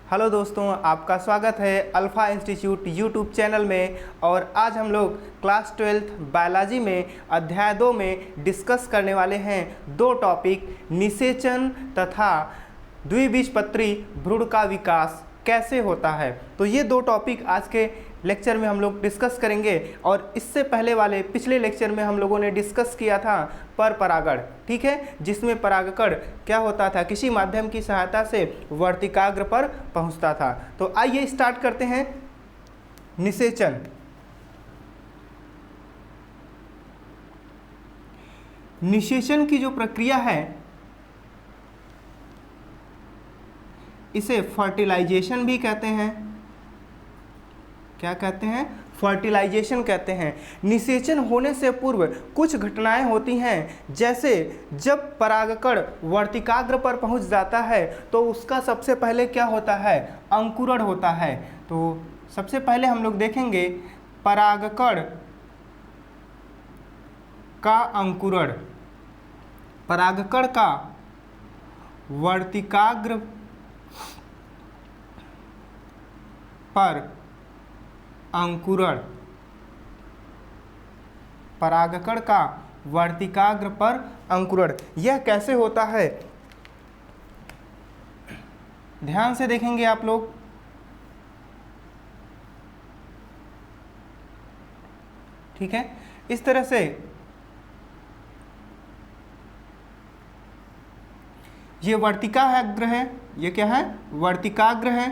Hello दोस्तों, आपका स्वागत है अल्फ़ा इंस्टीट्यूट यूट्यूब चैनल में। और आज हम लोग क्लास 12th बायोलॉजी में अध्याय 2 में डिस्कस करने वाले हैं दो टॉपिक, निषेचन तथा द्विबीजपत्री भ्रूण का विकास कैसे होता है। तो ये दो टॉपिक आज के लेक्चर में हम लोग डिस्कस करेंगे। और इससे पहले वाले पिछले लेक्चर में हम लोगों ने डिस्कस किया था पर परागण, ठीक है, जिसमें परागकण क्या होता था, किसी माध्यम की सहायता से वर्तिकाग्र पर पहुंचता था। तो आइए स्टार्ट करते हैं। निषेचन। निषेचन की जो प्रक्रिया है इसे फर्टिलाइजेशन भी कहते हैं। क्या कहते हैं? फर्टिलाइजेशन कहते हैं। निषेचन होने से पूर्व कुछ घटनाएं होती हैं, जैसे जब परागकण वर्तिकाग्र पर पहुंच जाता है तो उसका सबसे पहले क्या होता है? अंकुरण होता है। तो सबसे पहले हम लोग देखेंगे परागकण का अंकुरण। परागकण का वर्तिकाग्र पर अंकुरण। परागकण का वर्तिकाग्र पर अंकुरण यह कैसे होता है, ध्यान से देखेंगे आप लोग। ठीक है, इस तरह से ये वर्तिकाग्र है। ये क्या है? वर्तिकाग्र है।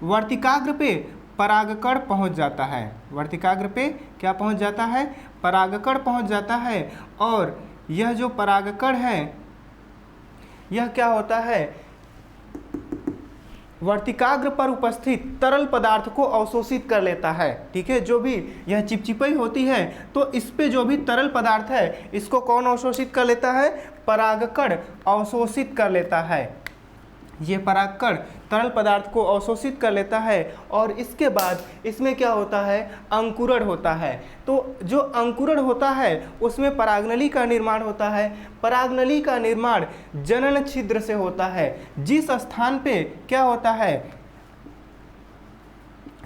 वर्तिकाग्र पे परागकण पहुंच जाता है। वर्तिकाग्र पे क्या पहुंच जाता है? परागकण पहुंच जाता है। और यह जो परागकण है यह क्या होता है? वर्तिकाग्र पर उपस्थित तरल पदार्थ को अवशोषित कर लेता है। ठीक है, जो भी यह चिपचिपी होती है तो इस पे जो भी तरल पदार्थ है इसको कौन अवशोषित कर लेता है? परागकण अवशोषित कर लेता है। ये परागकण तरल पदार्थ को अवशोषित कर लेता है और इसके बाद इसमें क्या होता है? अंकुरण होता है। तो जो अंकुरण होता है उसमें परागनली का निर्माण होता है। परागनली का निर्माण जनन छिद्र से होता है। जिस स्थान पे क्या होता है?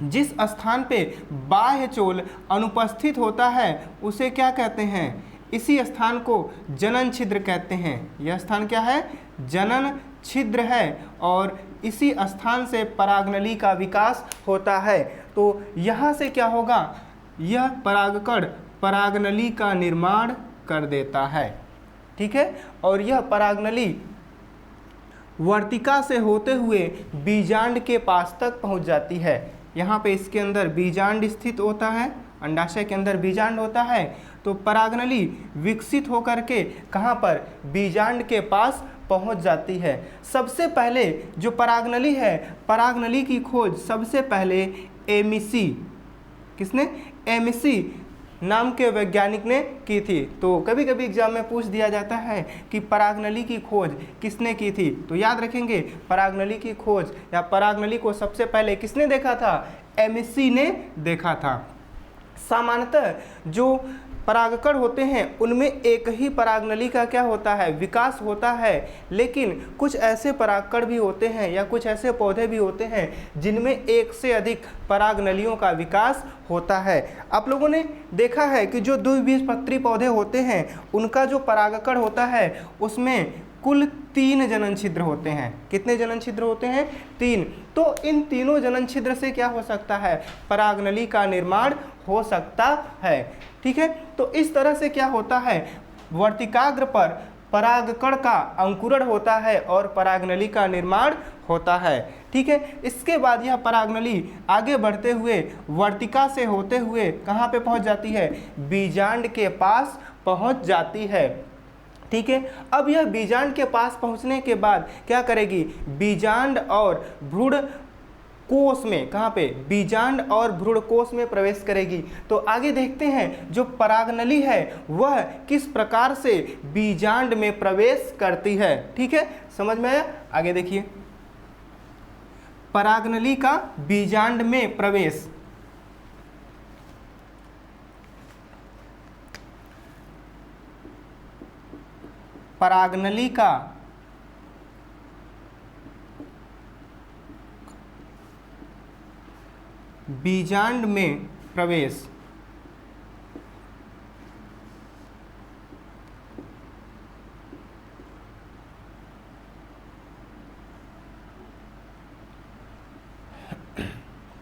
जिस स्थान पे बाह्य चोल अनुपस्थित होता है उसे क्या कहते हैं? इसी स्थान को जनन छिद्र कहते हैं। यह स्थान क्या है? जनन छिद्र है। और इसी स्थान से परागनली का विकास होता है। तो यहाँ से क्या होगा? यह परागकण परागनली का निर्माण कर देता है। ठीक है, और यह परागनली वर्तिका से होते हुए बीजांड के पास तक पहुँच जाती है। यहाँ पे इसके अंदर बीजांड स्थित होता है, अंडाशय के अंदर बीजांड होता है। तो परागनली विकसित होकर के कहाँ पर? बीजांड के पास पहुंच जाती है। सबसे पहले जो परागनली है, परागनली की खोज सबसे पहले एमिसी, किसने? एमिसी नाम के वैज्ञानिक ने की थी। तो कभी कभी एग्जाम में पूछ दिया जाता है कि परागनली की खोज किसने की थी। तो याद रखेंगे, परागनली की खोज या परागनली को सबसे पहले किसने देखा था? एमिसी ने देखा था। सामान्यतः जो परागकण होते हैं उनमें एक ही परागनली का क्या होता है? विकास होता है। लेकिन कुछ ऐसे परागकण भी होते हैं या कुछ ऐसे पौधे भी होते हैं जिनमें एक से अधिक परागनलियों का विकास होता है। आप लोगों ने देखा है कि जो द्विबीजपत्री पौधे होते हैं उनका जो परागकण होता है उसमें कुल 3 जनन छिद्र होते हैं। कितने जनन छिद्र होते हैं? 3। तो इन तीनों जनन छिद्र से क्या हो सकता है? परागनली का निर्माण हो सकता है। ठीक है, तो इस तरह से क्या होता है? वर्तिकाग्र पर परागकण का अंकुरण होता है और परागनली का निर्माण होता है। ठीक है, इसके बाद यह परागनली आगे बढ़ते हुए वर्तिका से होते हुए कहाँ पे पहुँच जाती है? बीजांड के पास पहुँच जाती है। ठीक है, अब यह बीजांड के पास पहुंचने के बाद क्या करेगी? बीजांड और भ्रूण कोश में, कहाँ पे? बीजांड और भ्रूण कोश में प्रवेश करेगी। तो आगे देखते हैं जो परागनली है वह किस प्रकार से बीजांड में प्रवेश करती है। ठीक है, समझ में आया? आगे देखिए, परागनली का बीजांड में प्रवेश। परागनली का बीजांड में प्रवेश।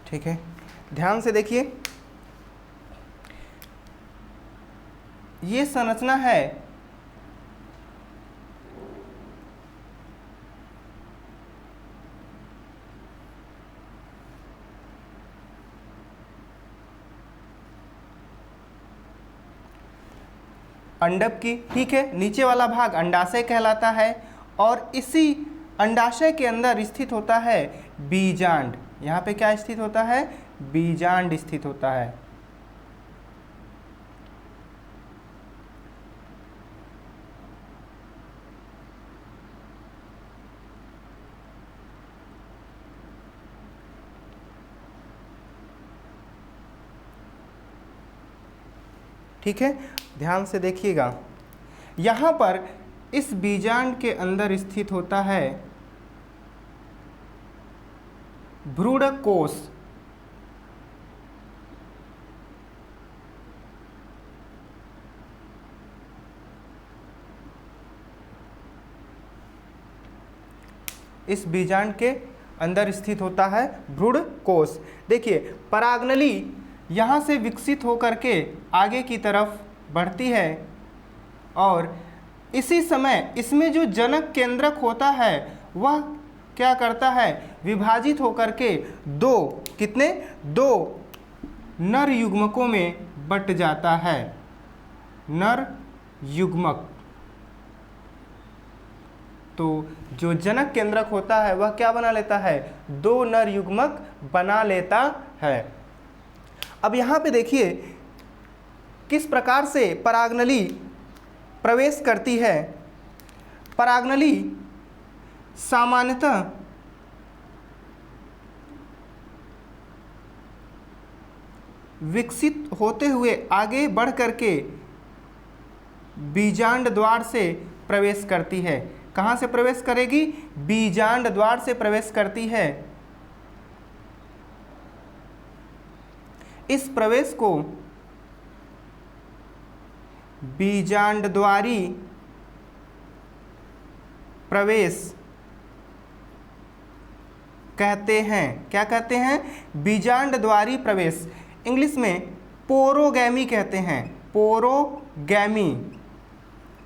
ठीक है, ध्यान से देखिए, ये संरचना है अंडक की। ठीक है, नीचे वाला भाग अंडाशय कहलाता है और इसी अंडाशय के अंदर स्थित होता है बीजांड। यहाँ पे क्या स्थित होता है? बीजांड स्थित होता है। ठीक है, ध्यान से देखिएगा, यहाँ पर इस बीजांड के अंदर स्थित होता है भ्रूण कोश। इस बीजांड के अंदर स्थित होता है भ्रूण कोश। देखिए, परागनली यहाँ से विकसित होकर के आगे की तरफ बढ़ती है और इसी समय इसमें जो जनक केंद्रक होता है वह क्या करता है? विभाजित होकर के दो नर युग्मकों में बट जाता है। नर युग्मक। तो जो जनक केंद्रक होता है वह क्या बना लेता है? दो नर युग्मक बना लेता है। अब यहाँ पे देखिए किस प्रकार से परागनली प्रवेश करती है। परागनली सामान्यतः विकसित होते हुए आगे बढ़ करके बीजांड द्वार से प्रवेश करती है। कहाँ से प्रवेश करेगी? बीजांड द्वार से प्रवेश करती है। इस प्रवेश को बीजांड द्वारी प्रवेश कहते हैं। क्या कहते हैं? बीजांड द्वारी प्रवेश। इंग्लिश में पोरोगैमी कहते हैं। पोरोगैमी।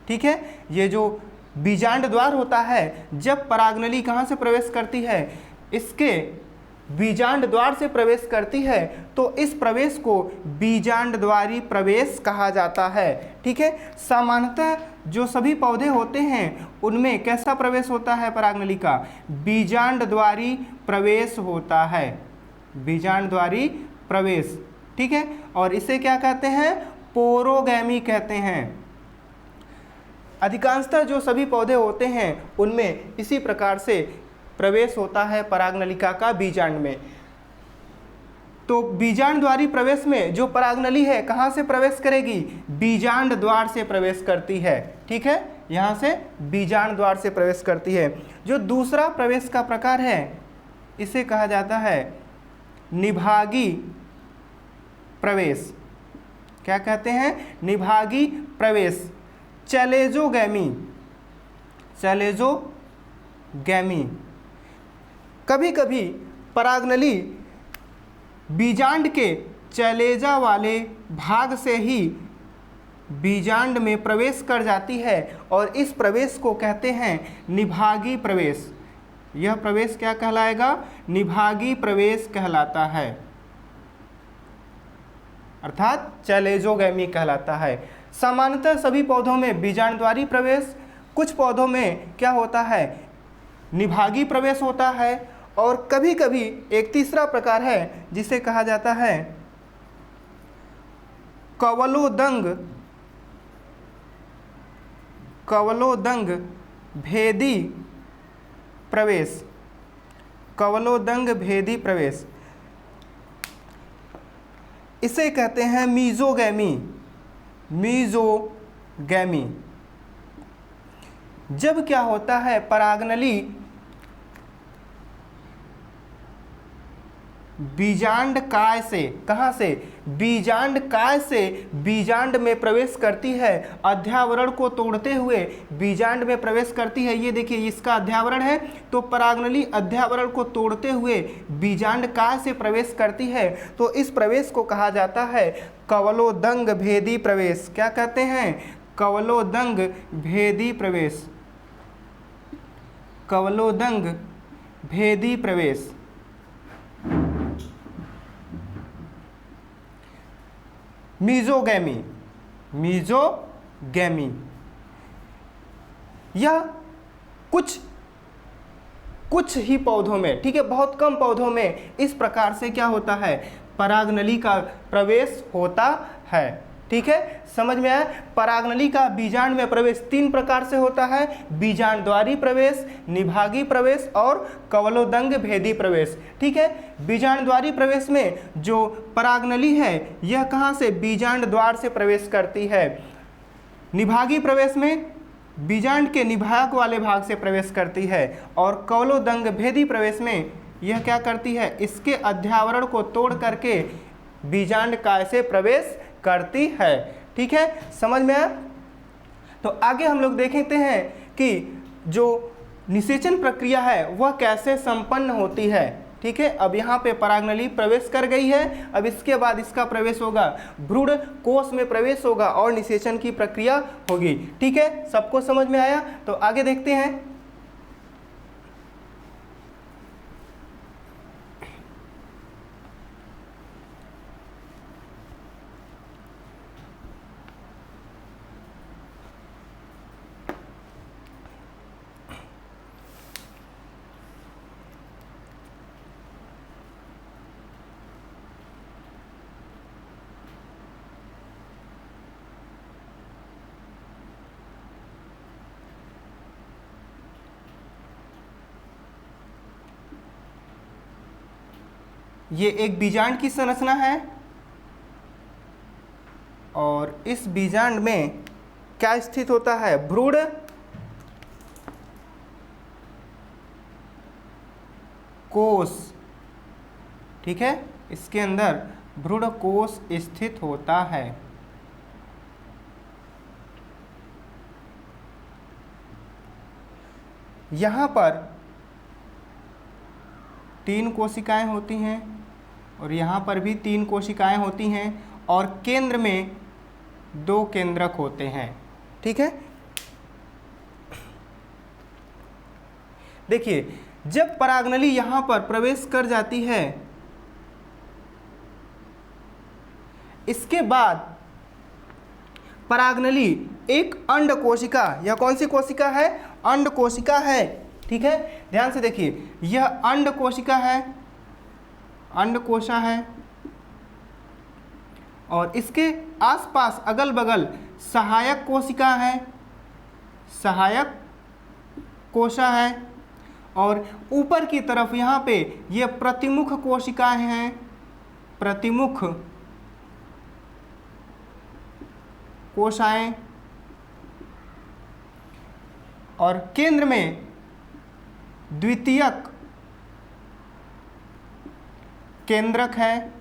ठीक है, ये जो बीजांड द्वार होता है, जब परागनली कहाँ से प्रवेश करती है? इसके बीजांड द्वार से प्रवेश करती है, तो इस प्रवेश को बीजांड द्वारी प्रवेश कहा जाता है। ठीक है, सामान्यतः जो सभी पौधे होते हैं उनमें कैसा प्रवेश होता है परागनली का? बीजांड द्वारी प्रवेश होता है। बीजांड द्वारी प्रवेश। ठीक है, और इसे क्या कहते हैं? पोरोगैमी कहते हैं। अधिकांशतः जो सभी पौधे होते हैं उनमें इसी प्रकार से प्रवेश होता है परागनलिका का बीजांड में। तो बीजांड द्वारी प्रवेश में जो परागनली है कहाँ से प्रवेश करेगी? बीजांड द्वार से प्रवेश करती है। ठीक है, यहाँ से बीजांड द्वार से प्रवेश करती है। जो दूसरा प्रवेश का प्रकार है इसे कहा जाता है निभागी प्रवेश। क्या कहते हैं? निभागी प्रवेश। चैलेजोगैमी। चैलेजोगैमी। कभी कभी परागनली बीजांड के चैलेजा वाले भाग से ही बीजांड में प्रवेश कर जाती है और इस प्रवेश को कहते हैं निभागी प्रवेश। यह प्रवेश क्या कहलाएगा? निभागी प्रवेश कहलाता है, अर्थात चैलेजोगैमी कहलाता है। सामान्यतः सभी पौधों में बीजांडद्वारी प्रवेश, कुछ पौधों में क्या होता है? निभागी प्रवेश होता है, और कभी कभी एक तीसरा प्रकार है जिसे कहा जाता है कवलोदंग भेदी प्रवेश। कवलोदंग भेदी प्रवेश, इसे कहते हैं मीजोगैमी। मीजोगैमी। जब क्या होता है? परागनली बीजांड काय से, कहाँ से, बीजांड काय से बीजांड में प्रवेश करती है, अध्यावरण को तोड़ते हुए बीजांड में प्रवेश करती है। ये देखिए इसका अध्यावरण है, तो परागनली अध्यावरण को तोड़ते हुए बीजांड काय से प्रवेश करती है, तो इस प्रवेश को कहा जाता है कवलोदंग भेदी प्रवेश। क्या कहते हैं? कवलोदंग भेदी प्रवेश, कवलोदंग भेदी प्रवेश। मीजोगैमी, मीजोगैमी यह कुछ ही पौधों में, ठीक है, बहुत कम पौधों में इस प्रकार से क्या होता है, परागनली का प्रवेश होता है। ठीक है, समझ में आया? परागनली का बीजांड में प्रवेश 3 प्रकार से होता है, बीजांड द्वारी प्रवेश, निभागी प्रवेश और कवलोदंग भेदी प्रवेश। ठीक है, बीजांड द्वारी प्रवेश में जो परागनली है यह कहाँ से, बीजांड द्वार से प्रवेश करती है। निभागी प्रवेश में बीजांड के निभाग वाले भाग से प्रवेश करती है, और कवलोदंग भेदी प्रवेश में यह क्या करती है, इसके अध्यावरण को तोड़ करके बीजांड काय से प्रवेश करती है। ठीक है, समझ में आया? तो आगे हम लोग देखते हैं कि जो निषेचन प्रक्रिया है वह कैसे संपन्न होती है। ठीक है, अब यहाँ पे परागनली प्रवेश कर गई है, अब इसके बाद इसका प्रवेश होगा भ्रूण कोश में प्रवेश होगा और निषेचन की प्रक्रिया होगी। ठीक है, सबको समझ में आया? तो आगे देखते हैं। ये एक बीजांड की संरचना है, और इस बीजांड में क्या स्थित होता है, भ्रूण कोश। ठीक है, इसके अंदर भ्रूण कोश स्थित होता है। यहाँ पर 3 कोशिकाएं होती हैं, और यहाँ पर भी 3 कोशिकाएं होती हैं, और केंद्र में 2 केंद्रक होते हैं। ठीक है, देखिए जब परागनली यहाँ पर प्रवेश कर जाती है, इसके बाद परागनली एक अंड कोशिका, यह कौन सी कोशिका है, अंड कोशिका है। ठीक है, ध्यान से देखिए, यह अंड कोशिका है, अंड कोशा है, और इसके आसपास अगल बगल सहायक कोशिका है, सहायक कोशा है, और ऊपर की तरफ यहाँ पे ये प्रतिमुख कोशिकाएं हैं, प्रतिमुख कोशाएं, और केंद्र में द्वितीयक केंद्रक है।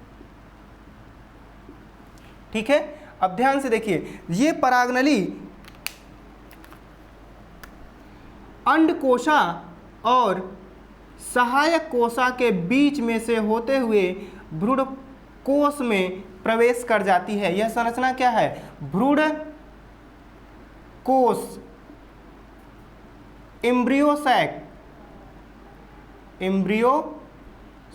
ठीक है, अब ध्यान से देखिए, ये परागनली अंडकोशा और सहायक कोशा के बीच में से होते हुए भ्रूण कोश में प्रवेश कर जाती है। यह संरचना क्या है, भ्रूण कोश, एम्ब्रियो सैक, एम्ब्रियो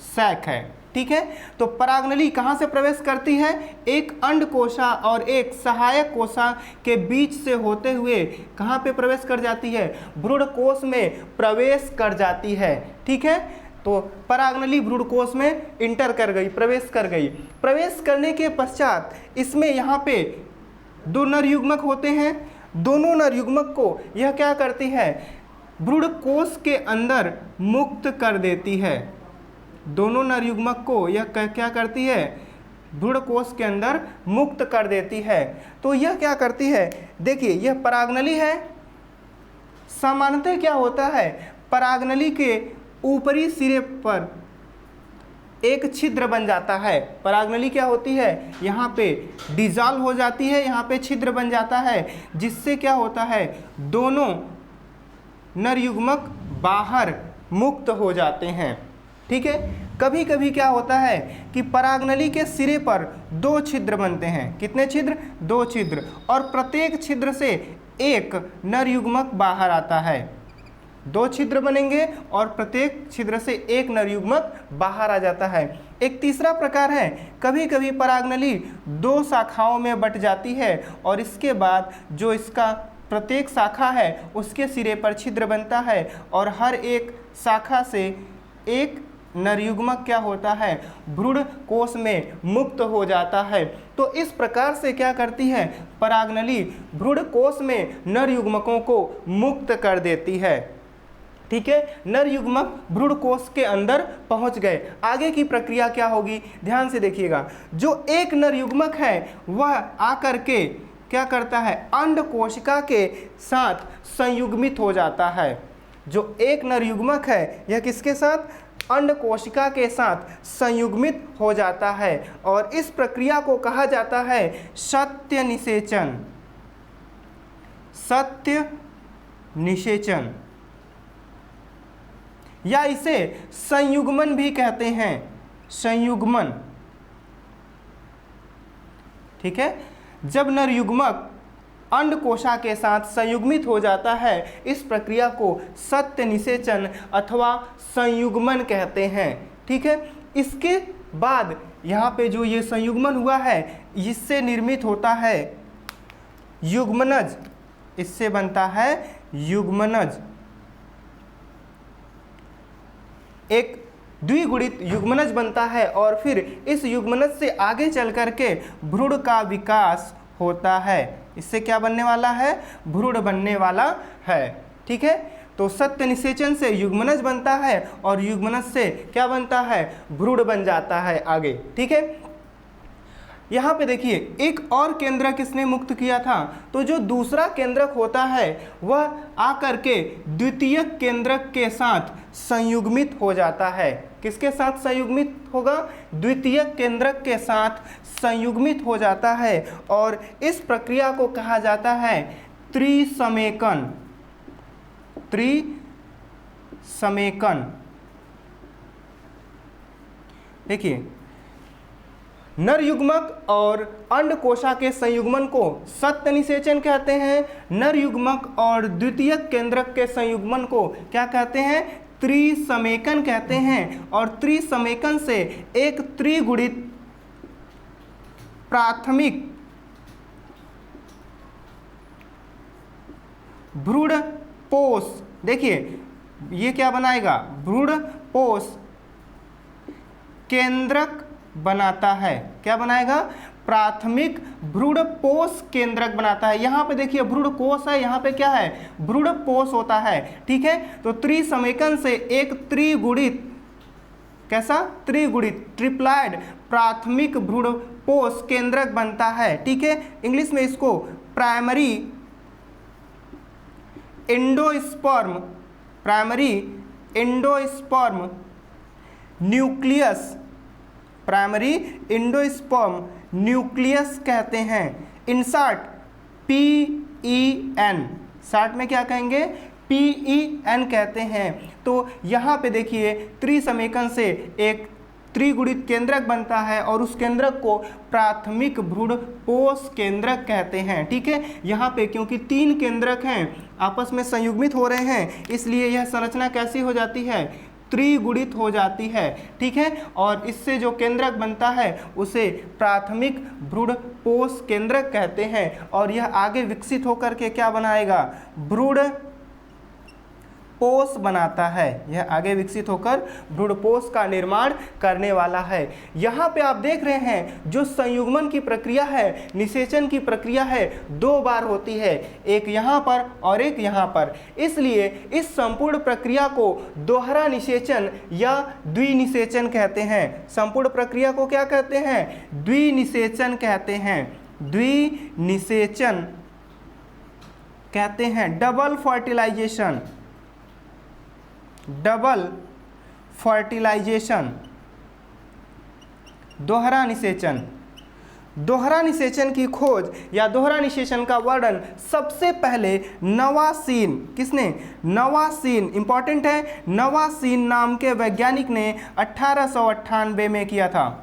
सैक है। ठीक है, तो परागनली कहाँ से प्रवेश करती है, एक अंडकोशा और एक सहायक कोशा के बीच से होते हुए कहाँ पे प्रवेश कर जाती है, भ्रूण कोश में प्रवेश कर जाती है। ठीक है, तो परागनली भ्रूण कोश में इंटर कर गई, प्रवेश कर गई। प्रवेश करने के पश्चात इसमें यहाँ पे 2 नर युग्मक होते हैं, दोनों नर युग्मक को यह क्या करती है, भ्रूण कोश के अंदर मुक्त कर देती है। दोनों नर युग्मक को यह क्या करती है, भ्रूण कोश के अंदर मुक्त कर देती है। तो यह क्या करती है, देखिए यह परागनली है। सामान्यतः क्या होता है, परागनली के ऊपरी सिरे पर एक छिद्र बन जाता है। परागनली क्या होती है, यहाँ पे डिजॉल्व हो जाती है, यहाँ पे छिद्र बन जाता है, जिससे क्या होता है, दोनों नर युग्मक बाहर मुक्त हो जाते हैं। ठीक है। कभी कभी क्या होता है कि परागनली के सिरे पर 2 छिद्र बनते हैं। कितने छिद्र, 2 छिद्र, और प्रत्येक छिद्र से एक नर युग्मक बाहर आता है। 2 छिद्र बनेंगे और प्रत्येक छिद्र से एक नर युग्मक बाहर आ जाता है। एक तीसरा प्रकार है, कभी कभी परागनली 2 शाखाओं में बट जाती है और इसके बाद जो इसका प्रत्येक शाखा है उसके सिरे पर छिद्र बनता है और हर एक शाखा से एक नर युग्मक क्या होता है, भ्रूण कोश में मुक्त हो जाता है। तो इस प्रकार से क्या करती है, परागनली भ्रूण कोश में नर युग्मकों को मुक्त कर देती है। ठीक है। नर युग्मक भ्रूण कोश के अंदर पहुंच गए। आगे की प्रक्रिया क्या होगी, ध्यान से देखिएगा। जो एक नर युग्मक है वह आकर के क्या करता है, अंड कोशिका के साथ संयुग्मित हो जाता है। जो एक नर युग्मक है यह किसके साथ, अंड कोशिका के साथ संयुग्मित हो जाता है और इस प्रक्रिया को कहा जाता है सत्य निषेचन। सत्य निषेचन या इसे संयुग्मन भी कहते हैं, संयुग्मन। ठीक है। जब नर युग्मक अंड कोशा के साथ संयुग्मित हो जाता है, इस प्रक्रिया को सत्य निषेचन अथवा संयुग्मन कहते हैं। ठीक है। इसके बाद यहाँ पे जो ये संयुग्मन हुआ है इससे निर्मित होता है युग्मनज। इससे बनता है युग्मनज, एक द्विगुणित युग्मनज बनता है और फिर इस युग्मनज से आगे चल करके भ्रूण का विकास होता है। इससे क्या बनने वाला है, भ्रूण बनने वाला है। ठीक है। तो सत्य निषेचन से युग्मनज बनता है और युग्मनज से क्या बनता है, भ्रूण बन जाता है आगे। ठीक है। यहाँ पे देखिए एक और केंद्रक इसने मुक्त किया था, तो जो दूसरा केंद्रक होता है वह आकर के द्वितीयक केंद्रक के साथ संयुग्मित हो जाता है। किसके साथ संयुग्मित होगा, द्वितीयक केंद्रक के साथ संयुग्मित हो जाता है और इस प्रक्रिया को कहा जाता है त्रिसमेकन। त्रिसमेकन। देखिए नर युग्मक और अंड कोशा के संयुग्मन को सत्य निषेचन कहते हैं। नर युग्मक और द्वितीयक केंद्रक के संयुग्मन को क्या कहते हैं, त्रिसमेकन कहते हैं। और त्रिसमेकन से एक त्रिगुणित प्राथमिक भ्रूण पोष, देखिए ये क्या बनाएगा, भ्रूण पोष केंद्रक बनाता है। क्या बनाएगा, प्राथमिक भ्रूण पोष केंद्रक बनाता है। यहाँ पे देखिए भ्रूण कोष है, यहाँ पे क्या है, भ्रूण पोष होता है। ठीक है। तो त्रिसमेकन से एक त्रिगुणित, कैसा, त्रिगुणित ट्रिप्लाइड प्राथमिक भ्रूण पोष केंद्रक बनता है। ठीक है। इंग्लिश में इसको primary endosperm, primary endosperm nucleus, primary endosperm nucleus कहते हैं। इन शॉर्ट PEN, शॉर्ट में क्या कहेंगे, PEN कहते हैं। तो यहाँ पे देखिए त्रिसमेकन से एक त्रिगुणित केंद्रक बनता है और उस केंद्रक को प्राथमिक भ्रूण पोष केंद्रक कहते हैं। ठीक है। यहाँ पे क्योंकि 3 केंद्रक हैं आपस में संयुग्मित हो रहे हैं, इसलिए यह संरचना कैसी हो जाती है, त्रिगुणित हो जाती है। ठीक है। और इससे जो केंद्रक बनता है उसे प्राथमिक भ्रूण पोष केंद्रक कहते हैं और यह आगे विकसित होकर के क्या बनाएगा, भ्रूण पोष बनाता है। यह आगे विकसित होकर भ्रूण पोष का निर्माण करने वाला है। यहाँ पे आप देख रहे हैं जो संयुग्मन की प्रक्रिया है, निषेचन की प्रक्रिया है, 2 बार होती है, एक यहाँ पर और एक यहाँ पर। इसलिए इस संपूर्ण प्रक्रिया को दोहरा निषेचन या द्विनिषेचन कहते हैं। संपूर्ण प्रक्रिया को क्या कहते हैं, द्विनिषेचन कहते हैं। द्विनिषेचन कहते हैं। डबल फर्टिलाइजेशन, डबल फर्टिलाइजेशन दोहरा निषेचन। दोहरा निषेचन की खोज या दोहरा निषेचन का वर्णन सबसे पहले नवासीन, किसने? नवासीन, इंपॉर्टेंट है, नवासीन नाम के वैज्ञानिक ने 1898 में किया था।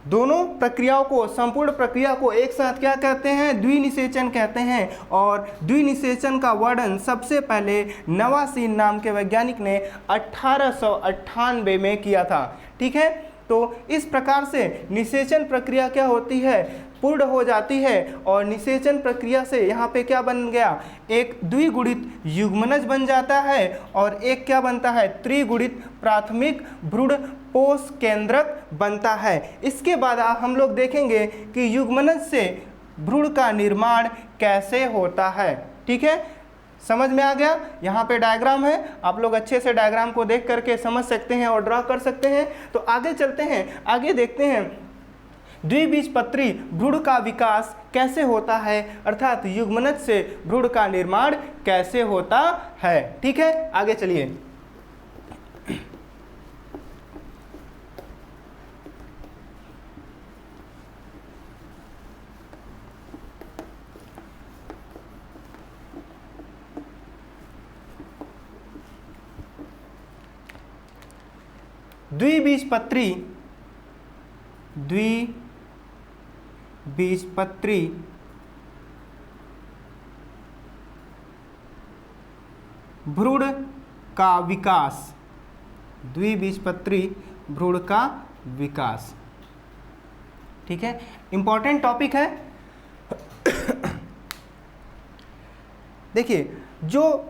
दोनों प्रक्रियाओं को, संपूर्ण प्रक्रिया को एक साथ क्या कहते हैं? द्विनिषेचन कहते हैं। और द्विनिषेचन का वर्णन सबसे पहले नवासीन नाम के वैज्ञानिक ने 1898 में किया था। ठीक है, तो इस प्रकार से निषेचन प्रक्रिया क्या होती है? पूर्ण हो जाती है। और निषेचन प्रक्रिया से यहाँ पे क्या बन गया? एक द्विगुणित युग्मनज बन जाता है और एक क्या बनता है? त्रिगुणित प्राथमिक भ्रूण पोष केंद्रक बनता है। इसके बाद हम लोग देखेंगे कि युग्मनज से भ्रूण का निर्माण कैसे होता है। ठीक है, समझ में आ गया? यहाँ पे डायग्राम है, आप लोग अच्छे से डायग्राम को देख करके समझ सकते हैं और ड्रा कर सकते हैं। तो आगे चलते हैं, आगे देखते हैं द्विबीजपत्री भ्रूण का विकास कैसे होता है, अर्थात युग्मनज से भ्रूण का निर्माण कैसे होता है। ठीक है, आगे चलिए। द्विबीजपत्री भ्रूण का विकास, द्विबीजपत्री भ्रूण का विकास। ठीक है, इंपॉर्टेंट टॉपिक है। देखिए, जो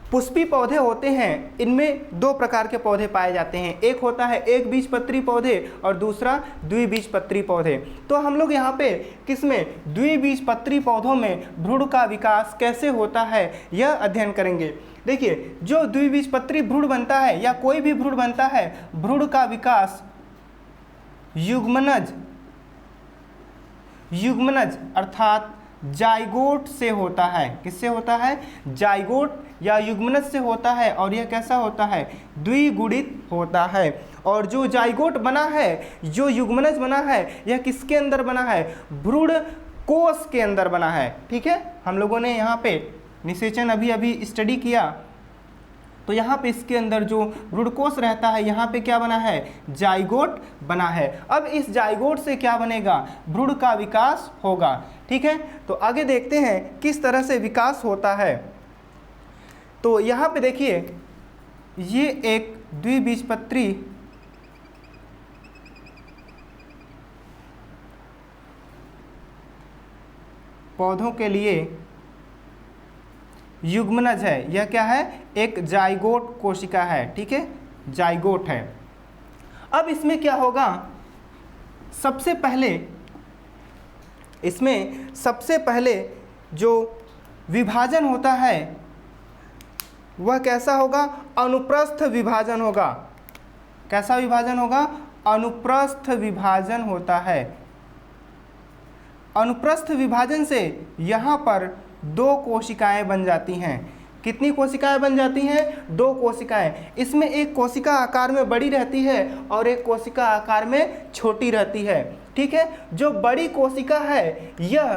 पुष्पी पौधे होते हैं इनमें दो प्रकार के पौधे पाए जाते हैं। एक होता है एक बीजपत्री पौधे और दूसरा द्विबीजपत्री पौधे। तो हम लोग यहाँ पे किसमें? द्विबीजपत्री पौधों में भ्रूण का विकास कैसे होता है यह अध्ययन करेंगे। देखिए, जो द्विबीजपत्री भ्रूण बनता है या कोई भी भ्रूण बनता है, भ्रूण का विकास युग्मनज अर्थात जाइगोट से होता है। किससे होता है? जाइगोट या युग्मनज से होता है। और यह कैसा होता है? द्विगुणित होता है। और जो जाइगोट बना है, जो युग्मनज बना है, यह किसके अंदर बना है? भ्रूण कोश के अंदर बना है। ठीक है, हम लोगों ने यहाँ पे निषेचन अभी स्टडी किया, तो यहाँ पे इसके अंदर जो भ्रूणकोश रहता है, यहाँ पे क्या बना है? जाइगोट बना है। अब इस जाइगोट से क्या बनेगा? भ्रूण का विकास होगा। ठीक है, तो आगे देखते हैं किस तरह से विकास होता है। तो यहाँ पे देखिए, ये एक द्विबीजपत्री पौधों के लिए युग्मनज है। यह क्या है? एक जाइगोट कोशिका है। ठीक है, जाइगोट है। अब इसमें क्या होगा? सबसे पहले जो विभाजन होता है वह कैसा होगा? अनुप्रस्थ विभाजन होगा। कैसा विभाजन होगा? अनुप्रस्थ विभाजन होता है। अनुप्रस्थ विभाजन से यहाँ पर दो कोशिकाएं बन जाती हैं। कितनी कोशिकाएं बन जाती हैं? दो कोशिकाएं। इसमें एक कोशिका आकार में बड़ी रहती है और एक कोशिका आकार में छोटी रहती है। ठीक है, जो बड़ी कोशिका है यह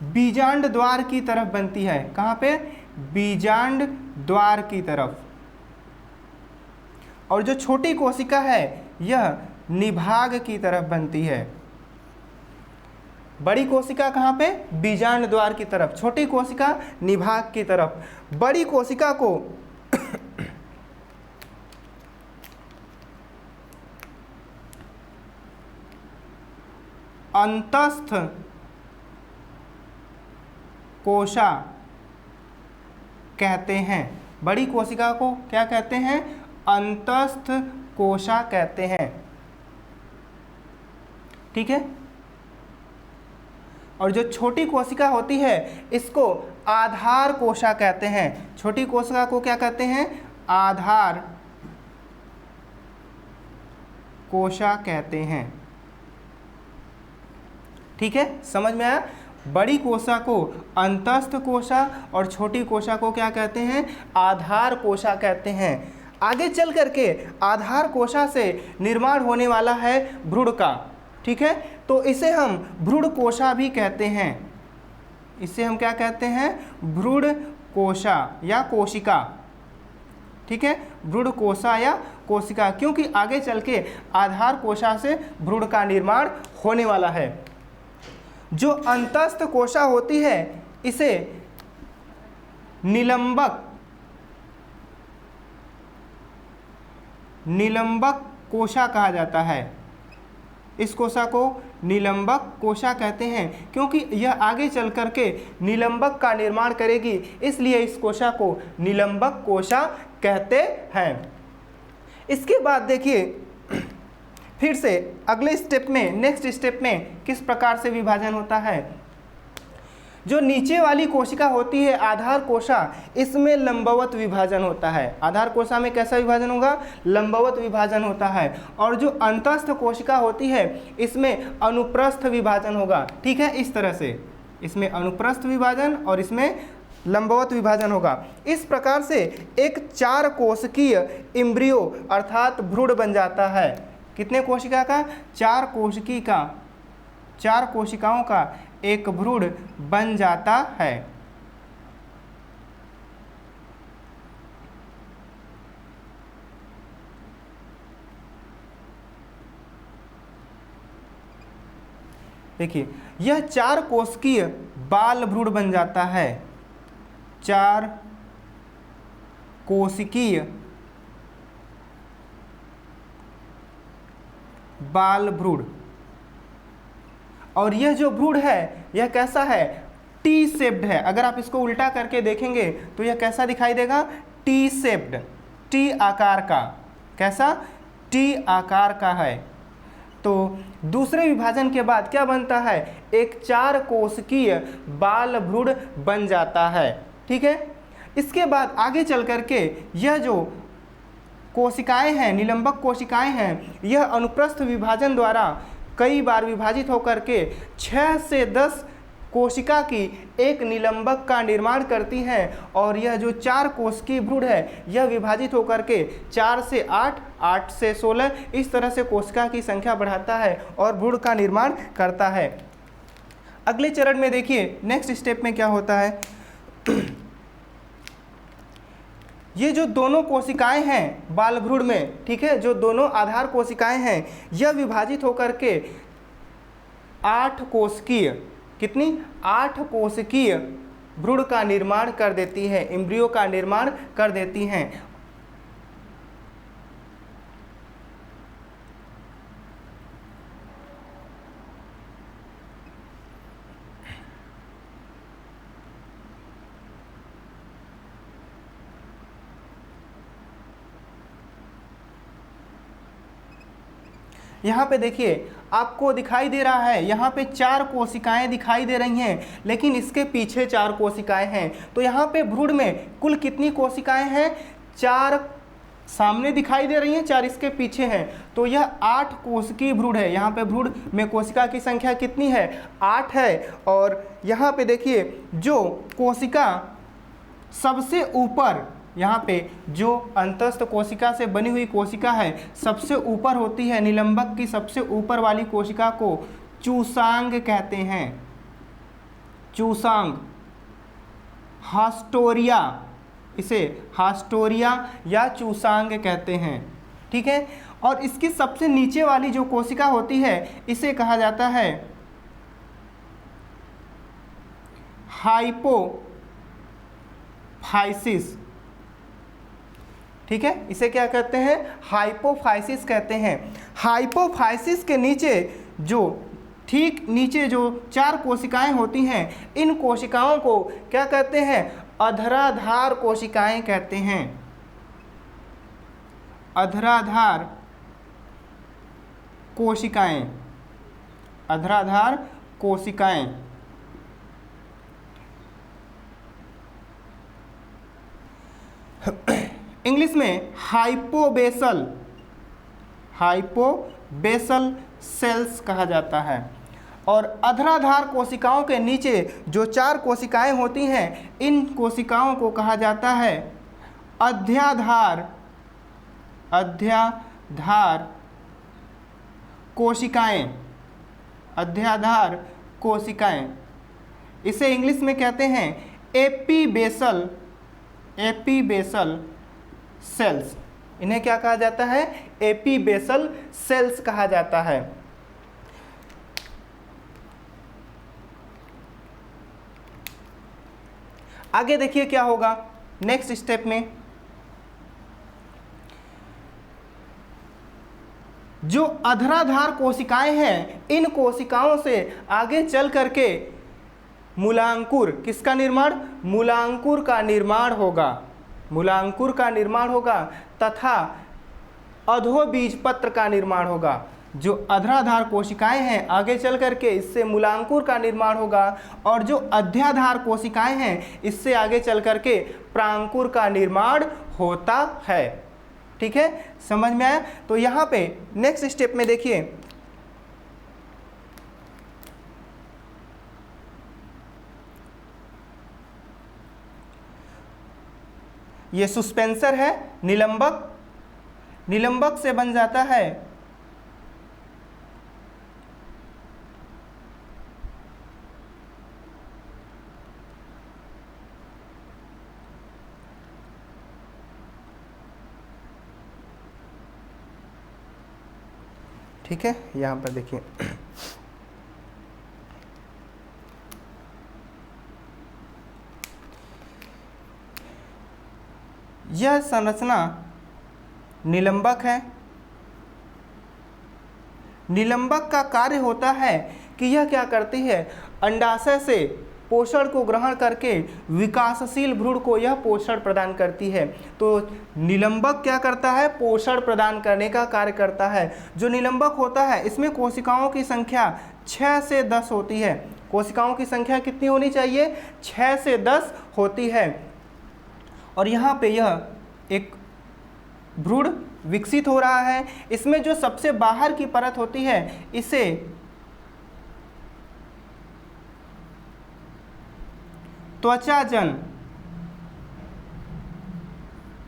बीजांड द्वार की तरफ बनती है। कहाँ पे? बीजांड द्वार की तरफ। और जो छोटी कोशिका है यह निभाग की तरफ बनती है। बड़ी कोशिका कहाँ पे? बीजांड द्वार की तरफ, छोटी कोशिका निभाग की तरफ। बड़ी कोशिका को अंतस्थ कोशा कहते हैं। बड़ी कोशिका को क्या कहते हैं? अंतस्थ कोशा कहते हैं। ठीक है, और जो छोटी कोशिका होती है इसको आधार कोशा कहते हैं। छोटी कोशिका को क्या कहते हैं? आधार कोशा कहते हैं। ठीक है, समझ में आया? बड़ी कोशा को अंतस्थ कोशा और छोटी कोशा को क्या कहते हैं? आधार कोशा कहते हैं। आगे चल करके आधार कोशा से निर्माण होने वाला है भ्रूण का, ठीक है। तो इसे हम भ्रूण कोशा भी कहते हैं, इसे हम क्या कहते हैं, भ्रूण कोशा या कोशिका, ठीक है, भ्रूण कोशा या कोशिका, क्योंकि आगे चल के आधार कोशा से भ्रूण का निर्माण होने वाला है। जो अंतस्थ कोशा होती है इसे निलंबक कोशा कहा जाता है। इस कोशा को निलंबक कोशा कहते हैं, क्योंकि यह आगे चल कर के निलंबक का निर्माण करेगी, इसलिए इस कोशा को निलंबक कोशा कहते हैं। इसके बाद देखिए फिर से अगले स्टेप में, नेक्स्ट स्टेप में किस प्रकार से विभाजन होता है। जो नीचे वाली कोशिका होती है आधार कोशा, इसमें लंबवत विभाजन होता है। आधार कोशा में कैसा विभाजन होगा, लंबवत विभाजन होता है। और जो अंतस्थ कोशिका होती है इसमें अनुप्रस्थ विभाजन होगा, ठीक है, इस तरह से इसमें अनुप्रस्थ विभाजन और इसमें लंबवत विभाजन होगा। इस प्रकार से एक 4 कोशिकीय एम्ब्रियो अर्थात भ्रूण बन जाता है। कितने कोशिका का, 4 कोशिकी का, 4 कोशिकाओं का एक भ्रूण बन जाता है। देखिए यह 4 कोशिकीय बाल भ्रूण बन जाता है, 4 कोशिकीय बाल भ्रूण। और यह जो भ्रूण है यह कैसा है, टी शेप्ड है। अगर आप इसको उल्टा करके देखेंगे तो यह कैसा दिखाई देगा, टी शेप्ड, टी आकार का, कैसा, टी आकार का है। तो दूसरे विभाजन के बाद क्या बनता है, एक 4 कोशिकीय बाल भ्रूण बन जाता है, ठीक है। इसके बाद आगे चल करके यह जो कोशिकाएं हैं, निलंबक कोशिकाएं हैं, यह अनुप्रस्थ विभाजन द्वारा कई बार विभाजित होकर के 6 से 10 कोशिका की एक निलंबक का निर्माण करती हैं। और यह जो 4 कोशिकीय भ्रूण है यह विभाजित होकर के 4 से 8, 8 से 16 इस तरह से कोशिका की संख्या बढ़ाता है और भ्रूण का निर्माण करता है। अगले चरण में देखिए नेक्स्ट स्टेप में क्या होता है। ये जो दोनों कोशिकाएं हैं बाल भ्रूण में, ठीक है, जो दोनों आधार कोशिकाएं हैं यह विभाजित होकर के 8 कोशिकीय, कितनी, 8 कोशिकीय भ्रूण का निर्माण कर देती है, एम्ब्रियो का निर्माण कर देती हैं। यहाँ पे देखिए आपको दिखाई दे रहा है, यहाँ पे 4 कोशिकाएं दिखाई दे रही हैं, लेकिन इसके पीछे 4 कोशिकाएं हैं। तो यहाँ पे भ्रूण में कुल कितनी कोशिकाएं हैं, 4 सामने दिखाई दे रही हैं, 4 इसके पीछे हैं। तो यह 8 कोशिकीय भ्रूण है। यहाँ पे भ्रूण में कोशिका की संख्या कितनी है, 8 है। और यहाँ पे देखिए जो कोशिका सबसे ऊपर, यहाँ पे जो अंतस्थ कोशिका से बनी हुई कोशिका है सबसे ऊपर होती है, निलंबक की सबसे ऊपर वाली कोशिका को चूसांग कहते हैं, चूसांग, हास्टोरिया, इसे हास्टोरिया या चूसांग कहते हैं, ठीक है। और इसकी सबसे नीचे वाली जो कोशिका होती है इसे कहा जाता है हाइपोफाइसिस, ठीक है, इसे क्या कहते हैं, हाइपोफाइसिस कहते हैं। हाइपोफाइसिस के नीचे जो, ठीक नीचे जो 4 कोशिकाएं होती हैं, इन कोशिकाओं को क्या कहते हैं, अधराधार कोशिकाएं कहते हैं, अधराधार कोशिकाएं, अधराधार कोशिकाएं। इंग्लिश में हाइपोबेसल, हाइपोबेसल सेल्स कहा जाता है। और अधराधार कोशिकाओं के नीचे जो 4 कोशिकाएं होती हैं इन कोशिकाओं को कहा जाता है अध्याधार अध्याधार कोशिकाएं, अध्याधार कोशिकाएं, इसे इंग्लिश में कहते हैं एपीबेसल, एपीबेसल सेल्स। इन्हें क्या कहा जाता है? एपीबेसल सेल्स कहा जाता है। आगे देखिए क्या होगा नेक्स्ट स्टेप में। जो अधराधार कोशिकाएं हैं, इन कोशिकाओं से आगे चल करके मूलांकुर, किसका निर्माण? मूलांकुर का निर्माण होगा, मूलांकुर का निर्माण होगा तथा अधोबीजपत्र का निर्माण होगा। जो अधराधार कोशिकाएं हैं आगे चल करके इससे मूलांकुर का निर्माण होगा, और जो अध्याधार कोशिकाएं हैं इससे आगे चल करके प्रांकुर का निर्माण होता है। ठीक है, समझ में आया? तो यहाँ पे नेक्स्ट स्टेप में देखिए, ये सुस्पेंसर है, निलंबक, निलंबक से बन जाता है ठीक है। यहाँ पर देखिए यह संरचना निलंबक है। निलंबक का कार्य होता है कि यह क्या करती है? अंडाशय से पोषण को ग्रहण करके विकासशील भ्रूण को यह पोषण प्रदान करती है। तो निलंबक क्या करता है? पोषण प्रदान करने का कार्य करता है। जो निलंबक होता है इसमें कोशिकाओं की संख्या 6 से 10 होती है। कोशिकाओं की संख्या कितनी होनी चाहिए? 6 से 10 होती है। और यहाँ पे यह एक भ्रूण विकसित हो रहा है। इसमें जो सबसे बाहर की परत होती है इसे त्वचाजन,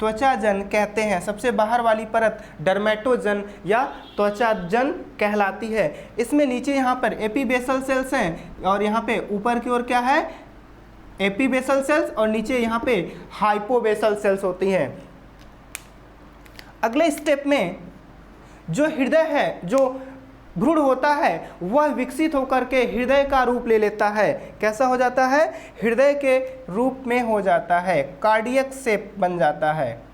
त्वचाजन कहते हैं। सबसे बाहर वाली परत डर्मेटोजन या त्वचाजन कहलाती है। इसमें नीचे यहाँ पर एपीबेसल सेल्स हैं और यहाँ पे ऊपर की ओर क्या है? एपीबेसल सेल्स, और नीचे यहाँ पे हाइपोबेसल सेल्स होती हैं। अगले स्टेप में जो हृदय है, जो भ्रूण होता है, वह विकसित होकर के हृदय का रूप ले लेता है। कैसा हो जाता है? हृदय के रूप में हो जाता है, कार्डियक शेप बन जाता है।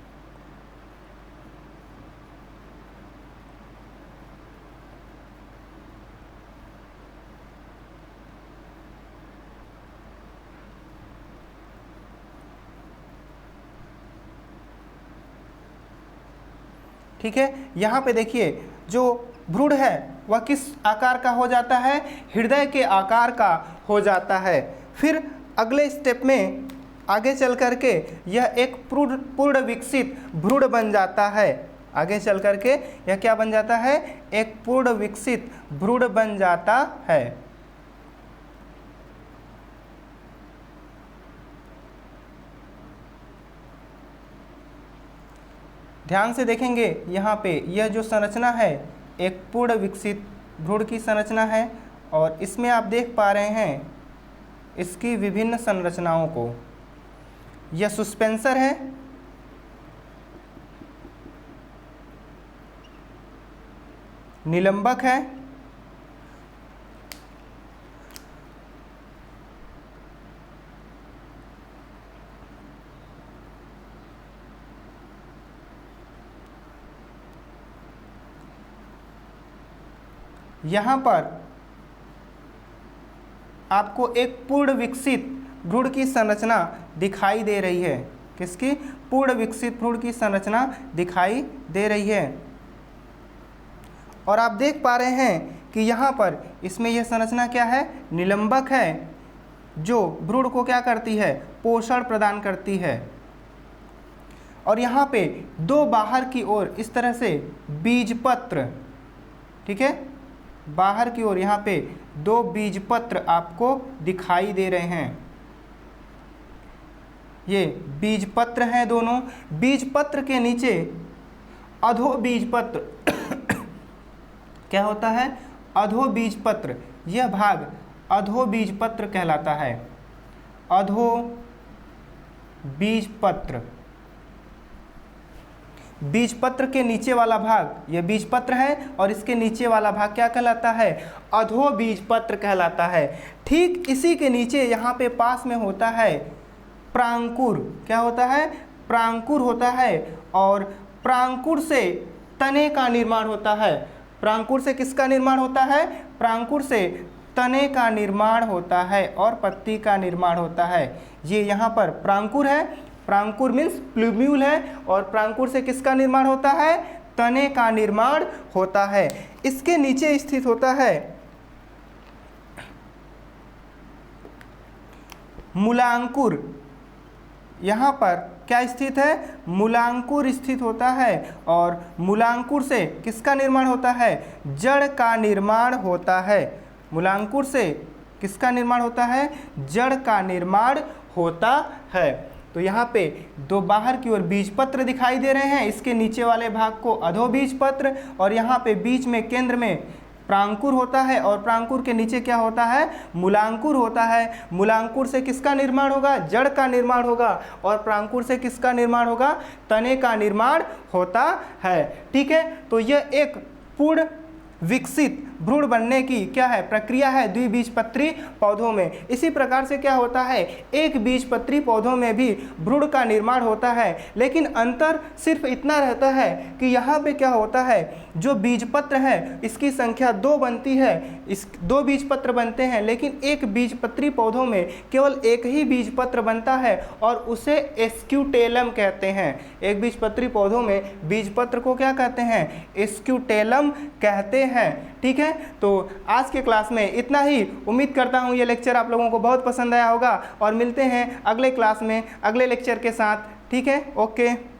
ठीक है, यहाँ पे देखिए जो भ्रूण है वह किस आकार का हो जाता है? हृदय के आकार का हो जाता है। फिर अगले स्टेप में आगे चल करके यह एक पूर्ण विकसित भ्रूण बन जाता है। आगे चल करके यह क्या बन जाता है? एक पूर्ण विकसित भ्रूण बन जाता है। ध्यान से देखेंगे यहाँ पे यह जो संरचना है एक पूर्ण विकसित भ्रूण की संरचना है, और इसमें आप देख पा रहे हैं इसकी विभिन्न संरचनाओं को। यह सुस्पेंसर है, निलंबक है, यहाँ पर आपको एक पूर्ण विकसित भ्रूण की संरचना दिखाई दे रही है। किसकी? पूर्ण विकसित भ्रूण की संरचना दिखाई दे रही है। और आप देख पा रहे हैं कि यहाँ पर इसमें यह संरचना क्या है? निलंबक है, जो भ्रूण को क्या करती है? पोषण प्रदान करती है। और यहाँ पे दो बाहर की ओर इस तरह से बीजपत्र, ठीक है, बाहर की ओर यहाँ पे दो बीजपत्र आपको दिखाई दे रहे हैं। ये बीजपत्र हैं दोनों। बीजपत्र के नीचे अधोबीजपत्र क्या होता है? अधोबीजपत्र। यह भाग अधोबीजपत्र कहलाता है। अधोबीजपत्र। बीजपत्र के नीचे वाला भाग यह बीजपत्र है और इसके नीचे वाला भाग क्या कहलाता है? अधोबीजपत्र कहलाता है। ठीक इसी के नीचे यहाँ पे पास में होता है प्रांकुर। क्या होता है? प्रांकुर होता है और प्रांकुर से तने का निर्माण होता है। प्रांकुर से किसका निर्माण होता है? प्रांकुर से तने का निर्माण होता है और पत्ती का निर्माण होता है। ये यहाँ पर प्रांकुर है। प्रांकुर मीन्स प्लूम्यूल है और प्रांकुर से किसका निर्माण होता है? तने का निर्माण होता है। इसके नीचे स्थित होता है मूलांकुर। यहाँ पर क्या स्थित है? मूलांकुर स्थित होता है और मूलांकुर से किसका निर्माण होता है? जड़ का निर्माण होता है। मूलांकुर से किसका निर्माण होता है? जड़ का निर्माण होता है। तो यहाँ पे दो बाहर की ओर बीजपत्र दिखाई दे रहे हैं, इसके नीचे वाले भाग को अधोबीजपत्र, और यहाँ पे बीच में केंद्र में प्रांकुर होता है और प्रांकुर के नीचे क्या होता है? मूलांकुर होता है। मूलांकुर से किसका निर्माण होगा? जड़ का निर्माण होगा और प्रांकुर से किसका निर्माण होगा? तने का निर्माण होता है। ठीक है, तो यह एक पूर्ण विकसित भ्रूण बनने की क्या है? प्रक्रिया है द्विबीजपत्री पौधों में। इसी प्रकार से क्या होता है? एक बीजपत्री पौधों में भी भ्रूण का निर्माण होता है, लेकिन अंतर सिर्फ इतना रहता है कि यहाँ पे क्या होता है? जो बीजपत्र है इसकी संख्या 2 बनती है। इस 2 बीजपत्र बनते हैं, लेकिन एक बीजपत्री पौधों में केवल एक ही बीजपत्र बनता है और उसे एस्क्यूटेलम कहते हैं। एक बीजपत्री पौधों में बीजपत्र को क्या कहते हैं? एस्क्यूटेलम कहते हैं। ठीक है, तो आज के क्लास में इतना ही। उम्मीद करता हूँ ये लेक्चर आप लोगों को बहुत पसंद आया होगा और मिलते हैं अगले क्लास में अगले लेक्चर के साथ। ठीक है, ओके।